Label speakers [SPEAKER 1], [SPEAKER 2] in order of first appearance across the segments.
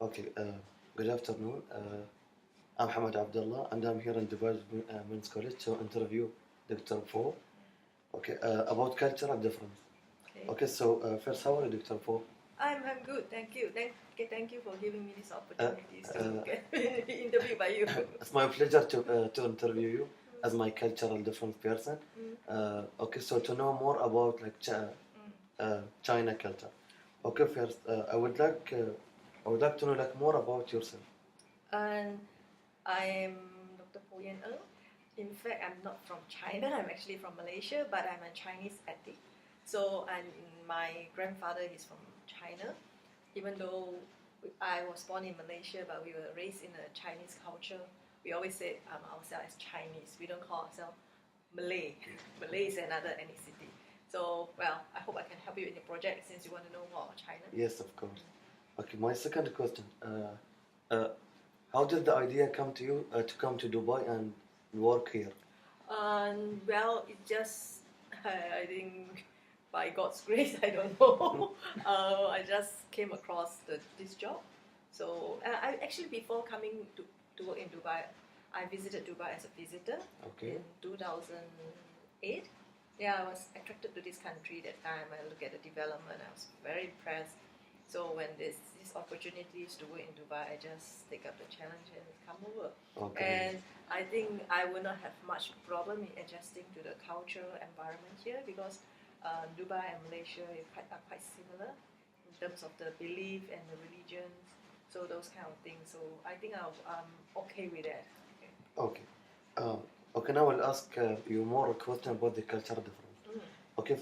[SPEAKER 1] Okay, good afternoon. I'm Hamad Abdullah, and I'm here in Dubai Men's College to interview Dr. Poh. Okay, about cultural difference.
[SPEAKER 2] Okay.
[SPEAKER 1] Okay, so first, how are you, Dr. Poh?
[SPEAKER 2] I'm good, thank you. Thank you for giving me this opportunities
[SPEAKER 1] uh,
[SPEAKER 2] to get interviewed by you.
[SPEAKER 1] It's my pleasure to interview you as my cultural difference person. Okay, so to know more about like China culture. Okay, first, I would like to know like more about yourself.
[SPEAKER 2] And I am Dr. Poh. In fact, I'm not from China. I'm actually from Malaysia, but I'm a Chinese ethnic. So, and my grandfather is from China. Even though I was born in Malaysia, but we were raised in a Chinese culture. We always say ourselves as Chinese. We don't call ourselves Malay. Malay is another ethnicity. So, well, I hope I can help you in your project since you want to know more about China.
[SPEAKER 1] Yes, of course. Okay, my second question. Uh, how did the idea come to you to come to Dubai and work here?
[SPEAKER 2] Well, it just, I think, by God's grace, I don't know. I just came across this job. So, I actually, before coming to work in Dubai, I visited Dubai as a visitor
[SPEAKER 1] Okay.
[SPEAKER 2] in 2008. Yeah, I was attracted to this country that time. I look at the development, I was very impressed. So when there's these opportunities to work in Dubai, I just take up the challenge and come over.
[SPEAKER 1] Okay.
[SPEAKER 2] And I think I will not have much problem in adjusting to the cultural environment here because Dubai and Malaysia are quite similar in terms of the belief and the religions, so those kind of things. So I think I'm okay with that.
[SPEAKER 1] Okay. Okay, now I'll ask you more question about the cultural difference. Okay,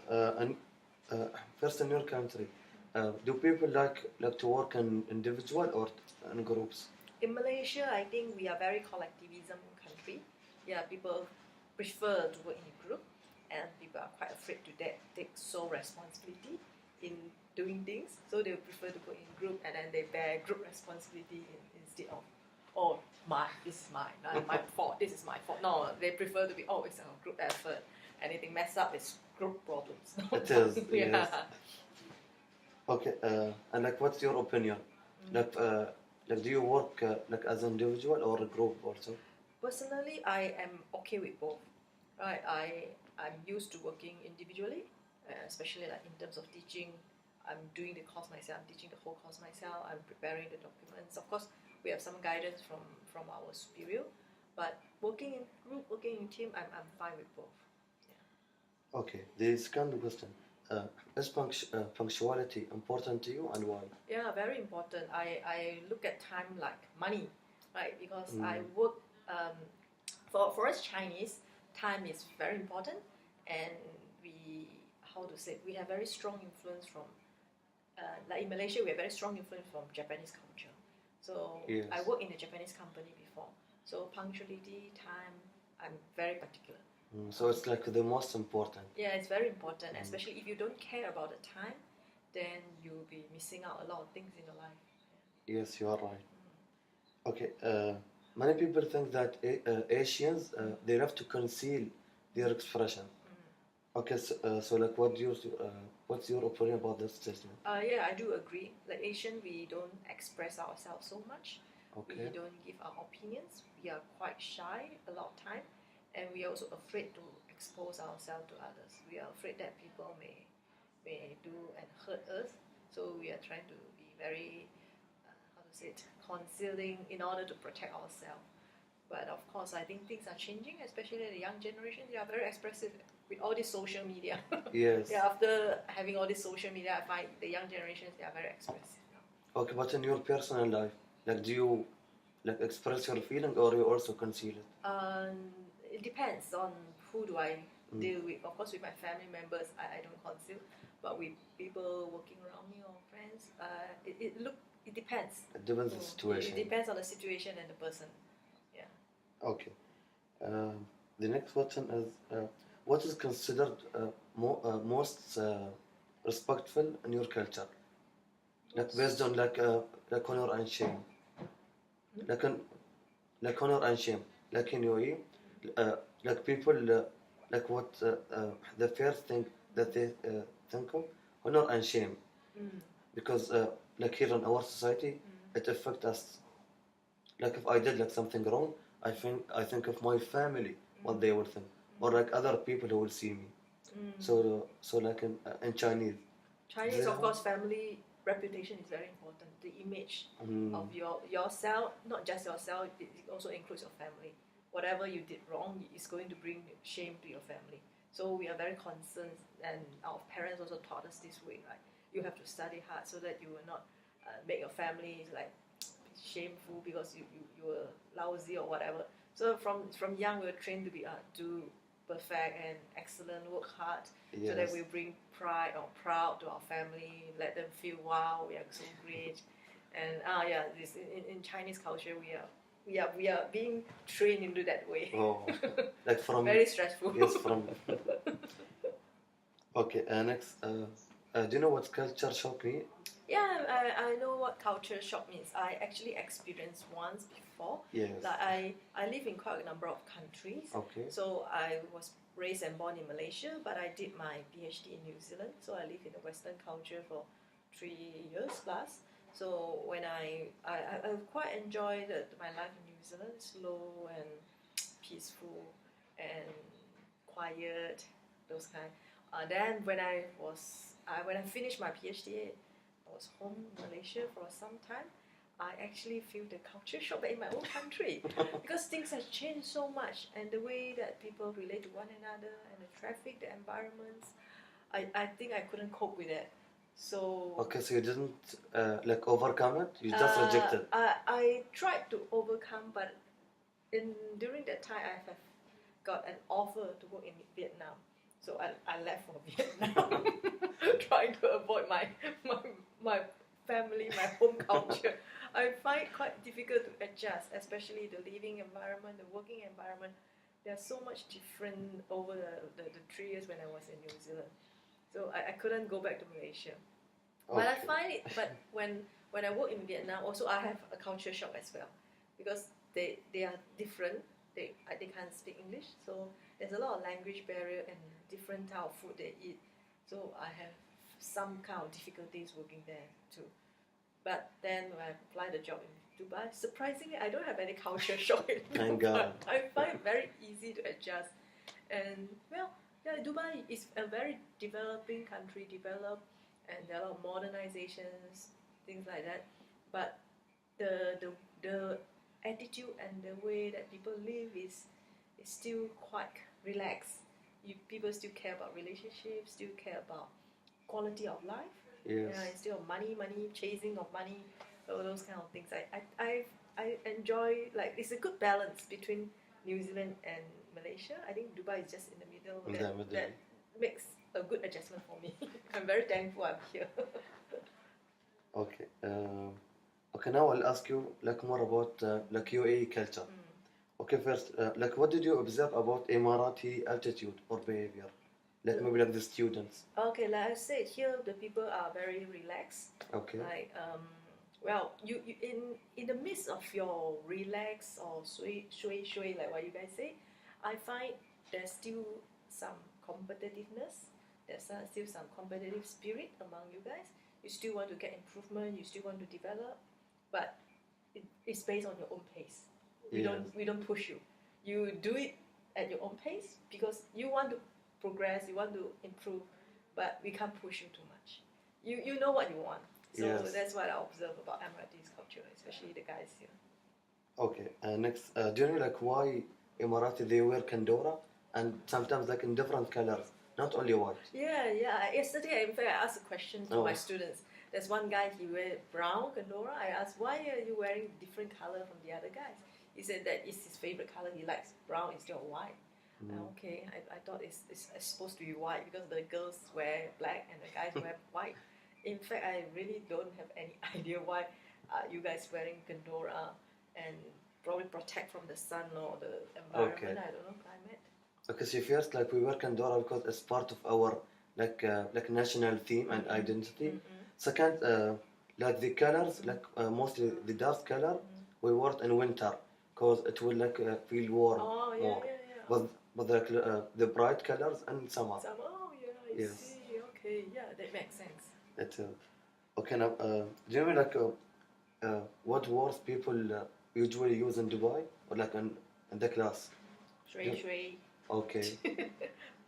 [SPEAKER 1] uh, first in your country, do people like to work in individual or in groups?
[SPEAKER 2] In Malaysia, I think we are very collectivism country. Yeah, people prefer to work in a group, and people are quite afraid to take sole responsibility in doing things. So they prefer to work in group, and then they bear group responsibility instead of, oh, this is mine, my fault, this is my fault. No, they prefer to be, oh, it's a group effort. Anything mess up, it's group problems.
[SPEAKER 1] It is,
[SPEAKER 2] Yeah.
[SPEAKER 1] yes. Okay, and like, what's your opinion? Like, do you work like as an individual or a group also?
[SPEAKER 2] Personally, I am okay with both. Right, I'm used to working individually, especially like in terms of teaching. I'm doing the course myself. I'm teaching the whole course myself. I'm preparing the documents. Of course, we have some guidance from our superior, but working in group, working in team, I'm fine with both. Yeah.
[SPEAKER 1] Okay, the second question. Is punctuality important to you and why?
[SPEAKER 2] Yeah, very important. I look at time like money, right? Because I work, for us Chinese, time is very important, and we, how to say, we have very strong influence from, like in Malaysia, we have very strong influence from Japanese culture. So
[SPEAKER 1] Yes.
[SPEAKER 2] I work in a Japanese company before. So punctuality, time, I'm very particular.
[SPEAKER 1] So it's like the most important.
[SPEAKER 2] Yeah, it's very important, especially if you don't care about the time, then you'll be missing out a lot of things in your life.
[SPEAKER 1] Yes, you are right. Okay, many people think that Asians they have to conceal their expression. Okay, so like, what's your opinion about this statement?
[SPEAKER 2] Yeah, I do agree. Like Asian, we don't express ourselves so much.
[SPEAKER 1] Okay.
[SPEAKER 2] We don't give our opinions. We are quite shy a lot of time, and we are also afraid to expose ourselves to others. We are afraid that people may do and hurt us. So we are trying to be very, how to say it, concealing in order to protect ourselves. But of course, I think things are changing, especially the young generation. They are very expressive with all this social media.
[SPEAKER 1] Yes.
[SPEAKER 2] Yeah, after having all this social media, I find the young generations, they are very expressive now.
[SPEAKER 1] Okay, but in your personal life, like, do you like express your feeling or you also conceal it?
[SPEAKER 2] It depends on who do I deal with. Of course, with my family members, I don't conceal, but with people working around me or friends, it depends.
[SPEAKER 1] It depends on the situation.
[SPEAKER 2] It depends on the situation and the person. Yeah.
[SPEAKER 1] Okay. The next question is, what is considered most respectful in your culture? Like based on like honor and shame. Like honor and shame. Like in UAE, like people like what the first thing that they think of honor and shame, because like here in our society, it affects us. Like if I did like something wrong, I think of my family, what they will think, or like other people who will see me. So like in Chinese.
[SPEAKER 2] Chinese,
[SPEAKER 1] they
[SPEAKER 2] of course, family reputation is very important. The image of yourself, not just yourself, it also includes your family. Whatever you did wrong is going to bring shame to your family. So we are very concerned, and our parents also taught us this way, right? You have to study hard so that you will not make your family like shameful because you were lousy or whatever. So from young we were trained to be do perfect and excellent, work hard, so that we bring pride or proud to our family, let them feel wow, we are so great. And this in Chinese culture we are being trained into that way.
[SPEAKER 1] Oh, like from
[SPEAKER 2] very stressful.
[SPEAKER 1] Yes, from. Okay, next. Do you know what culture shock means?
[SPEAKER 2] Yeah, I know what culture shock means. I actually experienced once before.
[SPEAKER 1] Yes.
[SPEAKER 2] Like I live in quite a number of countries.
[SPEAKER 1] Okay.
[SPEAKER 2] So I was raised and born in Malaysia, but I did my PhD in New Zealand. So I live in the Western culture for 3 years plus. So when I quite enjoyed my life in New Zealand, slow and peaceful and quiet, those kind. Then when I finished my PhD, I was home in Malaysia for some time. I actually feel the culture shock in my own country because things have changed so much, and the way that people relate to one another, and the traffic, the environments. I think I couldn't cope with that. So
[SPEAKER 1] okay, so you didn't like overcome it. You just rejected.
[SPEAKER 2] I tried to overcome, but during that time I have got an offer to work in Vietnam. So I left for Vietnam, trying to avoid my family, my home culture. I find it quite difficult to adjust, especially the living environment, the working environment. There's so much different over the 3 years when I was in New Zealand. So I couldn't go back to Malaysia. Okay. But I find it, but when I work in Vietnam, also I have a culture shock as well. Because they are different. They can't speak English, so there's a lot of language barrier and different type of food they eat. So I have some kind of difficulties working there too. But then when I applied the job in Dubai, surprisingly I don't have any culture shock in Dubai.
[SPEAKER 1] Thank God.
[SPEAKER 2] I find it very easy to adjust. And well, yeah, Dubai is a very developing country, developed, and there are a lot of modernizations, things like that. But the attitude and the way that people live is still quite relaxed. People still care about relationships, still care about quality of life.
[SPEAKER 1] Yes.
[SPEAKER 2] Instead of money, chasing of money, all those kind of things. I enjoy, like, it's a good balance between New Zealand and Malaysia. I think Dubai is just in the middle. That makes a good adjustment for me. I'm very thankful I'm here.
[SPEAKER 1] Okay. Okay, now I'll ask you like more about like UAE culture. Okay, first, like what did you observe about Emirati attitude or behavior? Like maybe like the students.
[SPEAKER 2] Okay, like I said, here the people are very relaxed.
[SPEAKER 1] Okay.
[SPEAKER 2] Like well, you in the midst of your relax or shui, like what you guys say, I find there's still some competitiveness. There's still some competitive spirit among you guys. You still want to get improvement. You still want to develop, but it's based on your own pace. We don't push you. You do it at your own pace because you want to progress. You want to improve, but we can't push you too much. You know what you want. So that's what I observe about Emirati's culture, especially the guys here.
[SPEAKER 1] Okay, next, do you know like why Emirati they wear kandora and sometimes like in different colors, not only white?
[SPEAKER 2] Yeah. Yesterday, in fact, I asked a question to my students. There's one guy, he wear brown kandora. I asked, why are you wearing different color from the other guys? He said that it's his favorite color. He likes brown instead of white. Okay, I thought it's supposed to be white because the girls wear black and the guys wear white. In fact, I really don't have any idea why you guys wearing kandora and probably protect from the sun or the environment. Okay. I don't know, climate.
[SPEAKER 1] Okay, so first, like we wear kandora because it's part of our like national theme and identity. Second, like the colors, like mostly the dark color, we wear it in winter because it will like feel warm more. But like the bright colors in summer.
[SPEAKER 2] I see. Okay, yeah, that makes sense.
[SPEAKER 1] That's okay. okay, now, do you know like what words people usually use in Dubai or like in the class?
[SPEAKER 2] Shui shui.
[SPEAKER 1] Okay.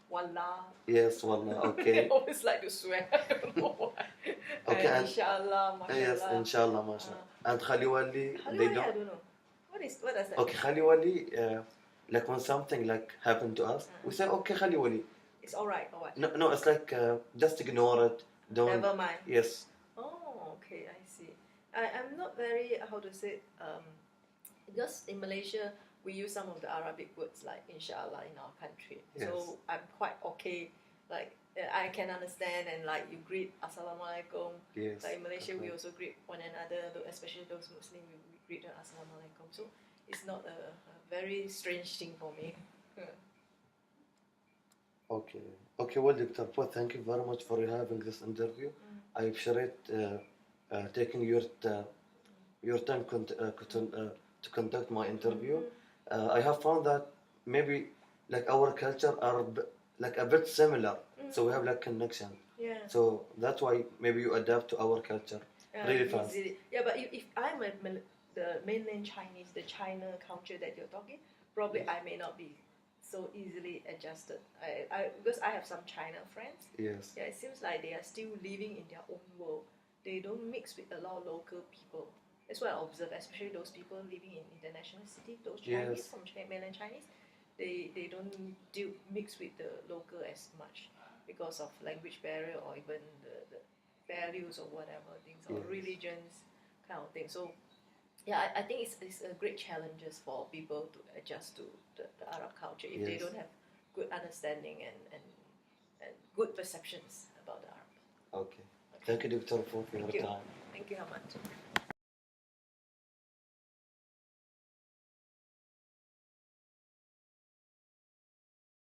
[SPEAKER 2] Wallah.
[SPEAKER 1] Yes, wallah. Okay.
[SPEAKER 2] I always like to swear. I don't know why.
[SPEAKER 1] Okay,
[SPEAKER 2] And
[SPEAKER 1] and
[SPEAKER 2] inshallah, mashallah.
[SPEAKER 1] yes, inshallah, mashallah. And Khali Wali, they
[SPEAKER 2] Haliwali, I
[SPEAKER 1] don't.
[SPEAKER 2] don't know. What does that
[SPEAKER 1] Okay,
[SPEAKER 2] mean?
[SPEAKER 1] Khali Wali, like when something like happened to us, we say okay, Khali Wali.
[SPEAKER 2] It's alright or what?
[SPEAKER 1] No, no, it's like just ignore it. Don't.
[SPEAKER 2] Never mind.
[SPEAKER 1] Yes.
[SPEAKER 2] Oh, okay, I see. I'm not very, how to say, because in Malaysia, we use some of the Arabic words like inshallah in our country.
[SPEAKER 1] Yes.
[SPEAKER 2] So I'm quite okay. Like, I can understand and like you greet Assalamualaikum.
[SPEAKER 1] Yes.
[SPEAKER 2] Like in Malaysia, we
[SPEAKER 1] Okay.
[SPEAKER 2] also greet one another, especially those Muslim, we greet them Assalamualaikum. So it's not a very strange thing for me.
[SPEAKER 1] Okay. Okay, well, Dr. Poh, thank you very much for having this interview. I appreciate taking your time to conduct my interview. I have found that maybe like our culture are like a bit similar, so we have like connection.
[SPEAKER 2] Yeah.
[SPEAKER 1] So that's why maybe you adapt to our culture really fast.
[SPEAKER 2] Easily. Yeah, but if I'm the mainland Chinese, the China culture that you're talking, probably I may not be so easily adjusted. Because I have some China friends.
[SPEAKER 1] Yes.
[SPEAKER 2] Yeah, it seems like they are still living in their own world. They don't mix with a lot of local people. That's what I observe, especially those people living in international cities, those Chinese
[SPEAKER 1] Yes.
[SPEAKER 2] from mainland Chinese. They don't mix with the local as much because of language barrier or even the values or whatever things or
[SPEAKER 1] Yes.
[SPEAKER 2] religions kind of thing. So yeah, I think it's a great challenges for people to adjust to the Arab culture if they
[SPEAKER 1] Yes.
[SPEAKER 2] don't have good understanding and good perceptions about the Arab.
[SPEAKER 1] Okay. Thank you, Dr. Poh, for your
[SPEAKER 2] Thank you.
[SPEAKER 1] time.
[SPEAKER 2] Thank you, Hamad.